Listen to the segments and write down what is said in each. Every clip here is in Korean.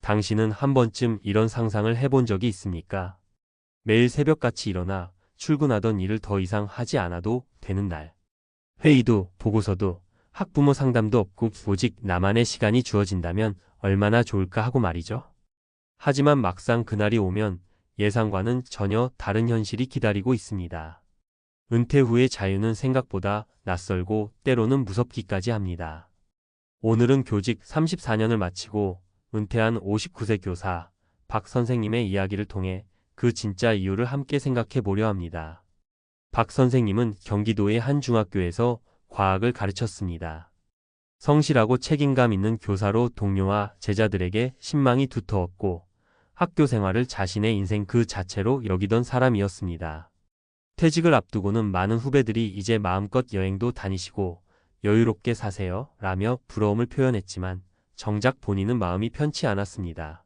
당신은 한 번쯤 이런 상상을 해본 적이 있습니까? 매일 새벽같이 일어나 출근하던 일을 더 이상 하지 않아도 되는 날. 회의도 보고서도 학부모 상담도 없고 오직 나만의 시간이 주어진다면 얼마나 좋을까 하고 말이죠. 하지만 막상 그날이 오면 예상과는 전혀 다른 현실이 기다리고 있습니다. 은퇴 후의 자유는 생각보다 낯설고 때로는 무섭기까지 합니다. 오늘은 교직 34년을 마치고 은퇴한 59세 교사 박 선생님의 이야기를 통해 그 진짜 이유를 함께 생각해 보려 합니다. 박 선생님은 경기도의 한 중학교에서 과학을 가르쳤습니다. 성실하고 책임감 있는 교사로 동료와 제자들에게 신망이 두터웠고 학교 생활을 자신의 인생 그 자체로 여기던 사람이었습니다. 퇴직을 앞두고는 많은 후배들이 이제 마음껏 여행도 다니시고 여유롭게 사세요 라며 부러움을 표현했지만 정작 본인은 마음이 편치 않았습니다.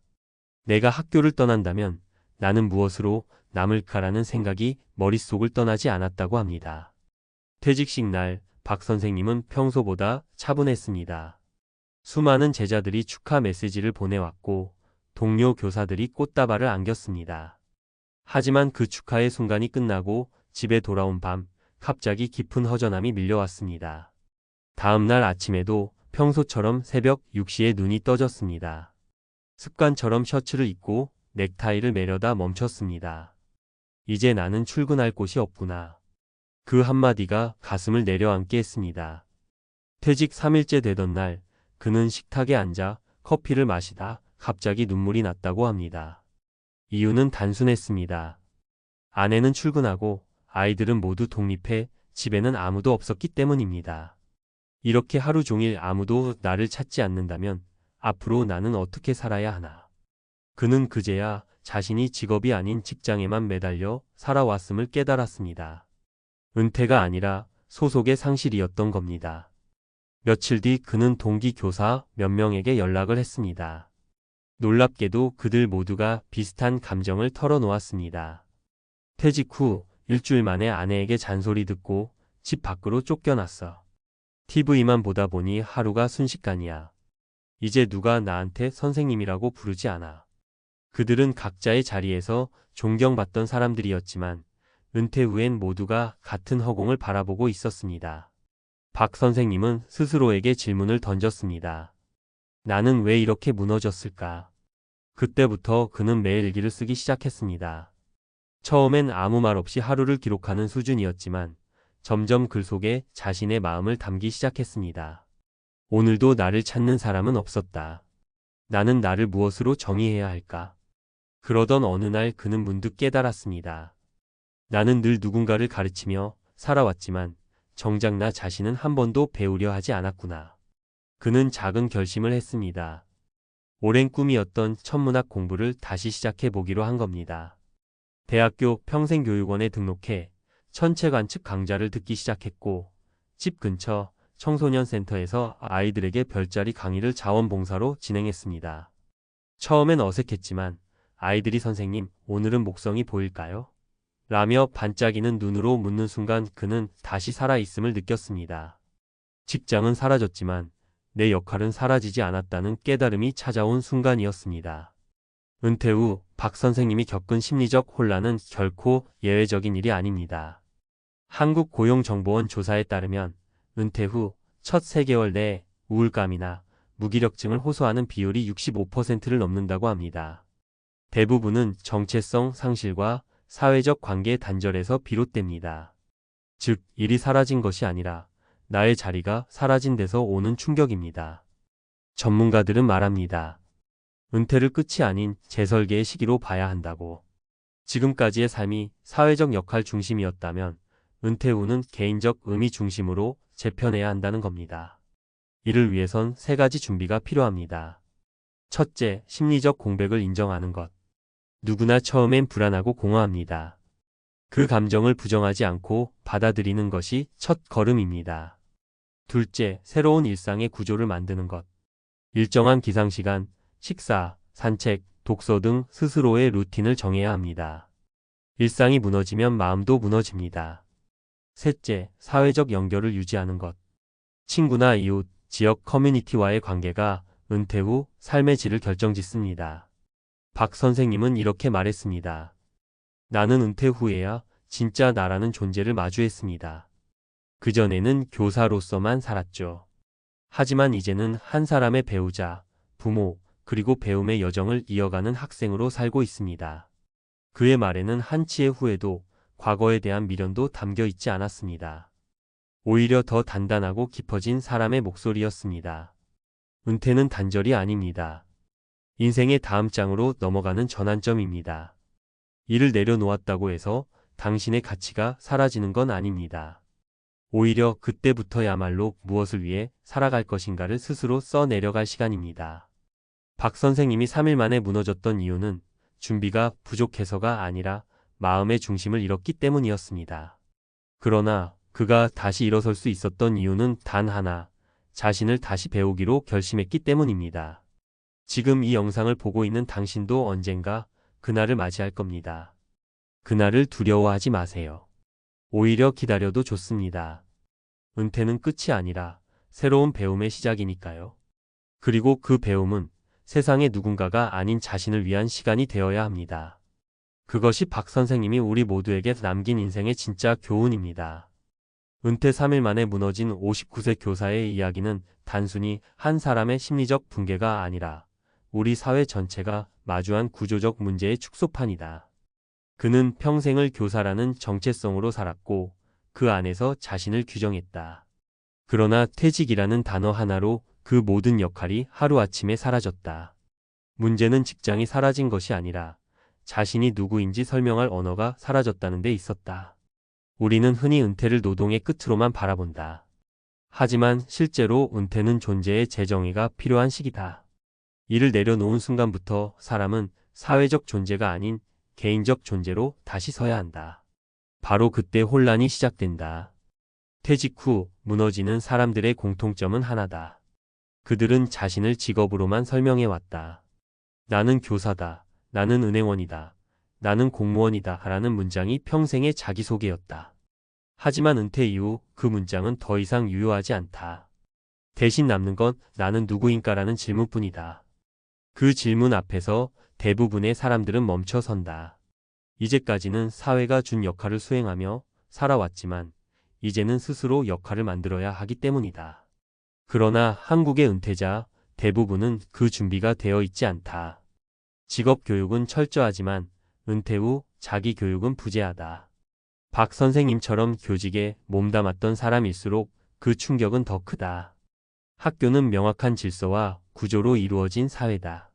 내가 학교를 떠난다면 나는 무엇으로 남을까라는 생각이 머릿속을 떠나지 않았다고 합니다. 퇴직식 날 박 선생님은 평소보다 차분했습니다. 수많은 제자들이 축하 메시지를 보내왔고 동료 교사들이 꽃다발을 안겼습니다. 하지만 그 축하의 순간이 끝나고 집에 돌아온 밤 갑자기 깊은 허전함이 밀려왔습니다. 다음 날 아침에도 평소처럼 새벽 6시에 눈이 떠졌습니다. 습관처럼 셔츠를 입고 넥타이를 매려다 멈췄습니다. 이제 나는 출근할 곳이 없구나. 그 한마디가 가슴을 내려앉게 했습니다. 퇴직 3일째 되던 날 그는 식탁에 앉아 커피를 마시다 갑자기 눈물이 났다고 합니다. 이유는 단순했습니다. 아내는 출근하고 아이들은 모두 독립해 집에는 아무도 없었기 때문입니다. 이렇게 하루 종일 아무도 나를 찾지 않는다면 앞으로 나는 어떻게 살아야 하나. 그는 그제야 자신이 직업이 아닌 직장에만 매달려 살아왔음을 깨달았습니다. 은퇴가 아니라 소속의 상실이었던 겁니다. 며칠 뒤 그는 동기 교사 몇 명에게 연락을 했습니다. 놀랍게도 그들 모두가 비슷한 감정을 털어놓았습니다. 퇴직 후 일주일 만에 아내에게 잔소리 듣고 집 밖으로 쫓겨났어. TV만 보다 보니 하루가 순식간이야. 이제 누가 나한테 선생님이라고 부르지 않아. 그들은 각자의 자리에서 존경받던 사람들이었지만 은퇴 후엔 모두가 같은 허공을 바라보고 있었습니다. 박 선생님은 스스로에게 질문을 던졌습니다. 나는 왜 이렇게 무너졌을까? 그때부터 그는 매일 일기를 쓰기 시작했습니다. 처음엔 아무 말 없이 하루를 기록하는 수준이었지만 점점 글 속에 자신의 마음을 담기 시작했습니다. 오늘도 나를 찾는 사람은 없었다. 나는 나를 무엇으로 정의해야 할까? 그러던 어느 날 그는 문득 깨달았습니다. 나는 늘 누군가를 가르치며 살아왔지만 정작 나 자신은 한 번도 배우려 하지 않았구나. 그는 작은 결심을 했습니다. 오랜 꿈이었던 천문학 공부를 다시 시작해 보기로 한 겁니다. 대학교 평생교육원에 등록해 천체 관측 강좌를 듣기 시작했고 집 근처 청소년 센터에서 아이들에게 별자리 강의를 자원봉사로 진행했습니다. 처음엔 어색했지만 아이들이 선생님, 오늘은 목성이 보일까요? 라며 반짝이는 눈으로 묻는 순간 그는 다시 살아있음을 느꼈습니다. 직장은 사라졌지만 내 역할은 사라지지 않았다는 깨달음이 찾아온 순간이었습니다. 은퇴 후 박 선생님이 겪은 심리적 혼란은 결코 예외적인 일이 아닙니다. 한국고용정보원 조사에 따르면 은퇴 후 첫 3개월 내에 우울감이나 무기력증을 호소하는 비율이 65%를 넘는다고 합니다. 대부분은 정체성 상실과 사회적 관계 단절에서 비롯됩니다. 즉, 일이 사라진 것이 아니라 나의 자리가 사라진 데서 오는 충격입니다. 전문가들은 말합니다. 은퇴를 끝이 아닌 재설계의 시기로 봐야 한다고. 지금까지의 삶이 사회적 역할 중심이었다면 은퇴 후는 개인적 의미 중심으로 재편해야 한다는 겁니다. 이를 위해선 3가지 준비가 필요합니다. 첫째, 심리적 공백을 인정하는 것. 누구나 처음엔 불안하고 공허합니다. 그 감정을 부정하지 않고 받아들이는 것이 첫 걸음입니다. 둘째, 새로운 일상의 구조를 만드는 것. 일정한 기상시간, 식사, 산책, 독서 등 스스로의 루틴을 정해야 합니다. 일상이 무너지면 마음도 무너집니다. 셋째, 사회적 연결을 유지하는 것. 친구나 이웃, 지역 커뮤니티와의 관계가 은퇴 후 삶의 질을 결정짓습니다. 박 선생님은 이렇게 말했습니다. 나는 은퇴 후에야 진짜 나라는 존재를 마주했습니다. 그전에는 교사로서만 살았죠. 하지만 이제는 한 사람의 배우자, 부모, 그리고 배움의 여정을 이어가는 학생으로 살고 있습니다. 그의 말에는 한치의 후회도 과거에 대한 미련도 담겨 있지 않았습니다. 오히려 더 단단하고 깊어진 사람의 목소리였습니다. 은퇴는 단절이 아닙니다. 인생의 다음 장으로 넘어가는 전환점입니다. 일을 내려놓았다고 해서 당신의 가치가 사라지는 건 아닙니다. 오히려 그때부터야말로 무엇을 위해 살아갈 것인가를 스스로 써내려갈 시간입니다. 박 선생님이 3일 만에 무너졌던 이유는 준비가 부족해서가 아니라 마음의 중심을 잃었기 때문이었습니다. 그러나 그가 다시 일어설 수 있었던 이유는 단 하나, 자신을 다시 배우기로 결심했기 때문입니다. 지금 이 영상을 보고 있는 당신도 언젠가 그날을 맞이할 겁니다. 그날을 두려워하지 마세요. 오히려 기다려도 좋습니다. 은퇴는 끝이 아니라 새로운 배움의 시작이니까요. 그리고 그 배움은 세상의 누군가가 아닌 자신을 위한 시간이 되어야 합니다. 그것이 박 선생님이 우리 모두에게 남긴 인생의 진짜 교훈입니다. 은퇴 3일 만에 무너진 59세 교사의 이야기는 단순히 한 사람의 심리적 붕괴가 아니라 우리 사회 전체가 마주한 구조적 문제의 축소판이다. 그는 평생을 교사라는 정체성으로 살았고 그 안에서 자신을 규정했다. 그러나 퇴직이라는 단어 하나로 그 모든 역할이 하루아침에 사라졌다. 문제는 직장이 사라진 것이 아니라 자신이 누구인지 설명할 언어가 사라졌다는 데 있었다. 우리는 흔히 은퇴를 노동의 끝으로만 바라본다. 하지만 실제로 은퇴는 존재의 재정의가 필요한 시기다. 일을 내려놓은 순간부터 사람은 사회적 존재가 아닌 개인적 존재로 다시 서야 한다. 바로 그때 혼란이 시작된다. 퇴직 후 무너지는 사람들의 공통점은 하나다. 그들은 자신을 직업으로만 설명해왔다. 나는 교사다. 나는 은행원이다. 나는 공무원이다. 라는 문장이 평생의 자기소개였다. 하지만 은퇴 이후 그 문장은 더 이상 유효하지 않다. 대신 남는 건 나는 누구인가라는 질문뿐이다. 그 질문 앞에서 대부분의 사람들은 멈춰선다. 이제까지는 사회가 준 역할을 수행하며 살아왔지만 이제는 스스로 역할을 만들어야 하기 때문이다. 그러나 한국의 은퇴자 대부분은 그 준비가 되어 있지 않다. 직업 교육은 철저하지만 은퇴 후 자기 교육은 부재하다. 박 선생님처럼 교직에 몸담았던 사람일수록 그 충격은 더 크다. 학교는 명확한 질서와 구조로 이루어진 사회다.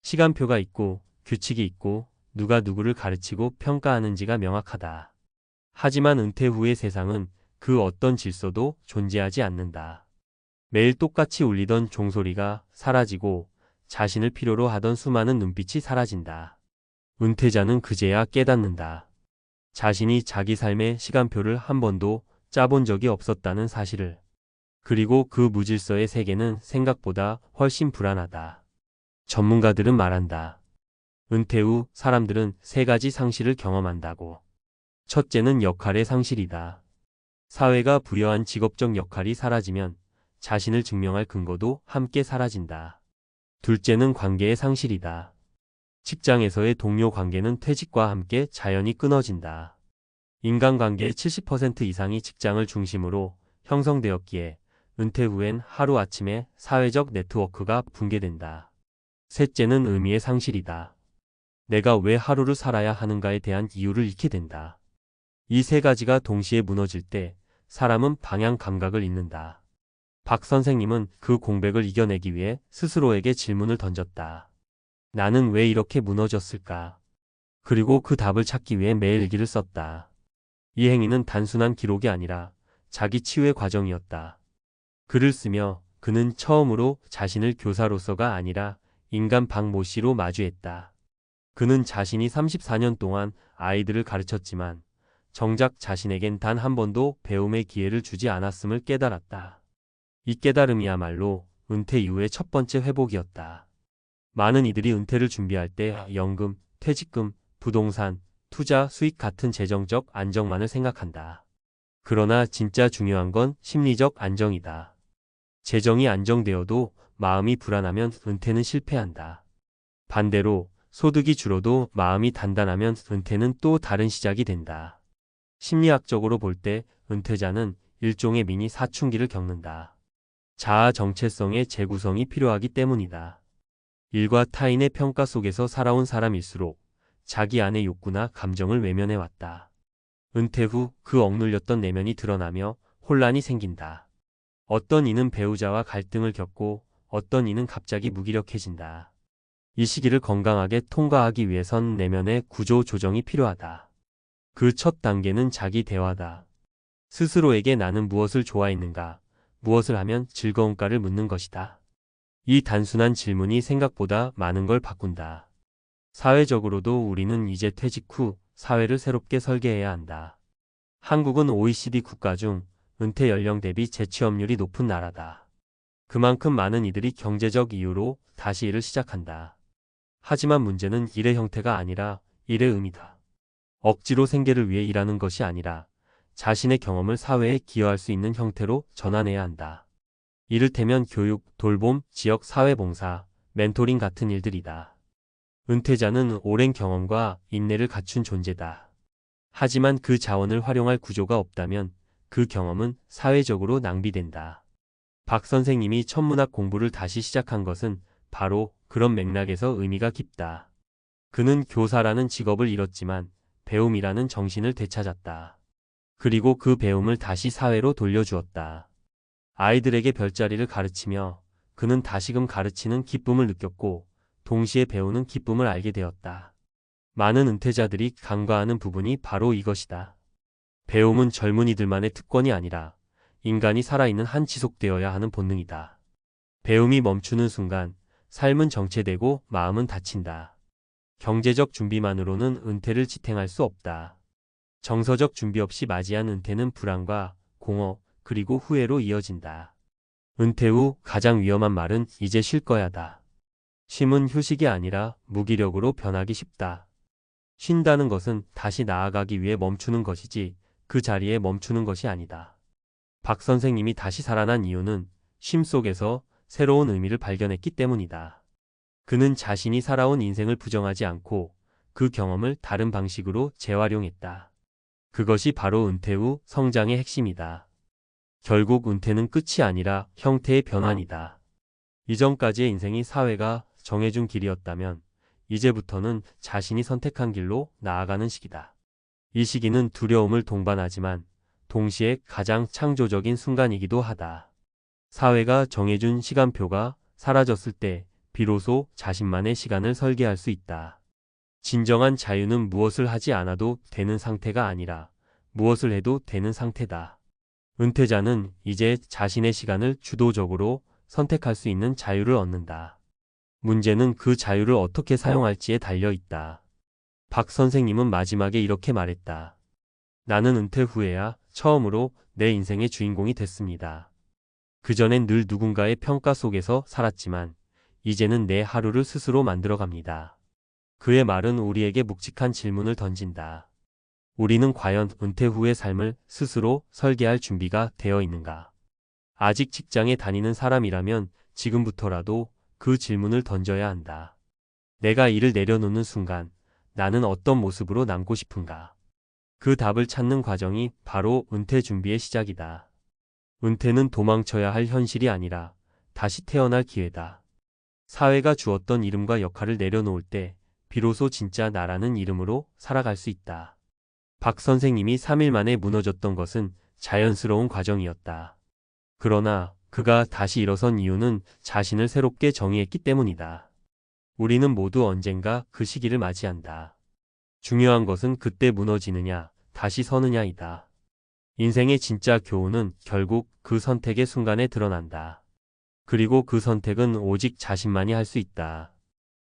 시간표가 있고 규칙이 있고 누가 누구를 가르치고 평가하는지가 명확하다. 하지만 은퇴 후의 세상은 그 어떤 질서도 존재하지 않는다. 매일 똑같이 울리던 종소리가 사라지고 자신을 필요로 하던 수많은 눈빛이 사라진다. 은퇴자는 그제야 깨닫는다. 자신이 자기 삶의 시간표를 한 번도 짜본 적이 없었다는 사실을. 그리고 그 무질서의 세계는 생각보다 훨씬 불안하다. 전문가들은 말한다. 은퇴 후 사람들은 세 가지 상실을 경험한다고. 첫째는 역할의 상실이다. 사회가 부여한 직업적 역할이 사라지면 자신을 증명할 근거도 함께 사라진다. 둘째는 관계의 상실이다. 직장에서의 동료 관계는 퇴직과 함께 자연히 끊어진다. 인간관계의 70% 이상이 직장을 중심으로 형성되었기에 은퇴 후엔 하루아침에 사회적 네트워크가 붕괴된다. 셋째는 의미의 상실이다. 내가 왜 하루를 살아야 하는가에 대한 이유를 잃게 된다. 이 세 가지가 동시에 무너질 때 사람은 방향 감각을 잃는다. 박 선생님은 그 공백을 이겨내기 위해 스스로에게 질문을 던졌다. 나는 왜 이렇게 무너졌을까? 그리고 그 답을 찾기 위해 매일 일기를 썼다. 이 행위는 단순한 기록이 아니라 자기 치유의 과정이었다. 글을 쓰며 그는 처음으로 자신을 교사로서가 아니라 인간 박모 씨로 마주했다. 그는 자신이 34년 동안 아이들을 가르쳤지만 정작 자신에겐 단 한 번도 배움의 기회를 주지 않았음을 깨달았다. 이 깨달음이야말로 은퇴 이후의 첫 번째 회복이었다. 많은 이들이 은퇴를 준비할 때 연금, 퇴직금, 부동산, 투자, 수익 같은 재정적 안정만을 생각한다. 그러나 진짜 중요한 건 심리적 안정이다. 재정이 안정되어도 마음이 불안하면 은퇴는 실패한다. 반대로 소득이 줄어도 마음이 단단하면 은퇴는 또 다른 시작이 된다. 심리학적으로 볼 때 은퇴자는 일종의 미니 사춘기를 겪는다. 자아 정체성의 재구성이 필요하기 때문이다. 일과 타인의 평가 속에서 살아온 사람일수록 자기 안의 욕구나 감정을 외면해왔다. 은퇴 후 그 억눌렸던 내면이 드러나며 혼란이 생긴다. 어떤 이는 배우자와 갈등을 겪고 어떤 이는 갑자기 무기력해진다. 이 시기를 건강하게 통과하기 위해선 내면의 구조 조정이 필요하다. 그 첫 단계는 자기 대화다. 스스로에게 나는 무엇을 좋아했는가, 무엇을 하면 즐거운가를 묻는 것이다. 이 단순한 질문이 생각보다 많은 걸 바꾼다. 사회적으로도 우리는 이제 퇴직 후 사회를 새롭게 설계해야 한다. 한국은 OECD 국가 중 은퇴 연령 대비 재취업률이 높은 나라다. 그만큼 많은 이들이 경제적 이유로 다시 일을 시작한다. 하지만 문제는 일의 형태가 아니라 일의 의미다. 억지로 생계를 위해 일하는 것이 아니라 자신의 경험을 사회에 기여할 수 있는 형태로 전환해야 한다. 이를테면 교육, 돌봄, 지역 사회봉사, 멘토링 같은 일들이다. 은퇴자는 오랜 경험과 인내를 갖춘 존재다. 하지만 그 자원을 활용할 구조가 없다면 그 경험은 사회적으로 낭비된다. 박 선생님이 천문학 공부를 다시 시작한 것은 바로 그런 맥락에서 의미가 깊다. 그는 교사라는 직업을 잃었지만 배움이라는 정신을 되찾았다. 그리고 그 배움을 다시 사회로 돌려주었다. 아이들에게 별자리를 가르치며 그는 다시금 가르치는 기쁨을 느꼈고 동시에 배우는 기쁨을 알게 되었다. 많은 은퇴자들이 간과하는 부분이 바로 이것이다. 배움은 젊은이들만의 특권이 아니라 인간이 살아있는 한 지속되어야 하는 본능이다. 배움이 멈추는 순간 삶은 정체되고 마음은 닫힌다. 경제적 준비만으로는 은퇴를 지탱할 수 없다. 정서적 준비 없이 맞이한 은퇴는 불안과 공허 그리고 후회로 이어진다. 은퇴 후 가장 위험한 말은 이제 쉴 거야다. 쉼은 휴식이 아니라 무기력으로 변하기 쉽다. 쉰다는 것은 다시 나아가기 위해 멈추는 것이지 그 자리에 멈추는 것이 아니다. 박 선생님이 다시 살아난 이유는 쉼 속에서 새로운 의미를 발견했기 때문이다. 그는 자신이 살아온 인생을 부정하지 않고 그 경험을 다른 방식으로 재활용했다. 그것이 바로 은퇴 후 성장의 핵심이다. 결국 은퇴는 끝이 아니라 형태의 변환이다. 이전까지의 인생이 사회가 정해준 길이었다면 이제부터는 자신이 선택한 길로 나아가는 시기다. 이 시기는 두려움을 동반하지만 동시에 가장 창조적인 순간이기도 하다. 사회가 정해준 시간표가 사라졌을 때 비로소 자신만의 시간을 설계할 수 있다. 진정한 자유는 무엇을 하지 않아도 되는 상태가 아니라 무엇을 해도 되는 상태다. 은퇴자는 이제 자신의 시간을 주도적으로 선택할 수 있는 자유를 얻는다. 문제는 그 자유를 어떻게 사용할지에 달려 있다. 박 선생님은 마지막에 이렇게 말했다. 나는 은퇴 후에야 처음으로 내 인생의 주인공이 됐습니다. 그전엔 늘 누군가의 평가 속에서 살았지만 이제는 내 하루를 스스로 만들어갑니다. 그의 말은 우리에게 묵직한 질문을 던진다. 우리는 과연 은퇴 후의 삶을 스스로 설계할 준비가 되어 있는가? 아직 직장에 다니는 사람이라면 지금부터라도 그 질문을 던져야 한다. 내가 일을 내려놓는 순간 나는 어떤 모습으로 남고 싶은가? 그 답을 찾는 과정이 바로 은퇴 준비의 시작이다. 은퇴는 도망쳐야 할 현실이 아니라 다시 태어날 기회다. 사회가 주었던 이름과 역할을 내려놓을 때 비로소 진짜 나라는 이름으로 살아갈 수 있다. 박 선생님이 3일 만에 무너졌던 것은 자연스러운 과정이었다. 그러나 그가 다시 일어선 이유는 자신을 새롭게 정의했기 때문이다. 우리는 모두 언젠가 그 시기를 맞이한다. 중요한 것은 그때 무너지느냐, 다시 서느냐이다. 인생의 진짜 교훈은 결국 그 선택의 순간에 드러난다. 그리고 그 선택은 오직 자신만이 할 수 있다.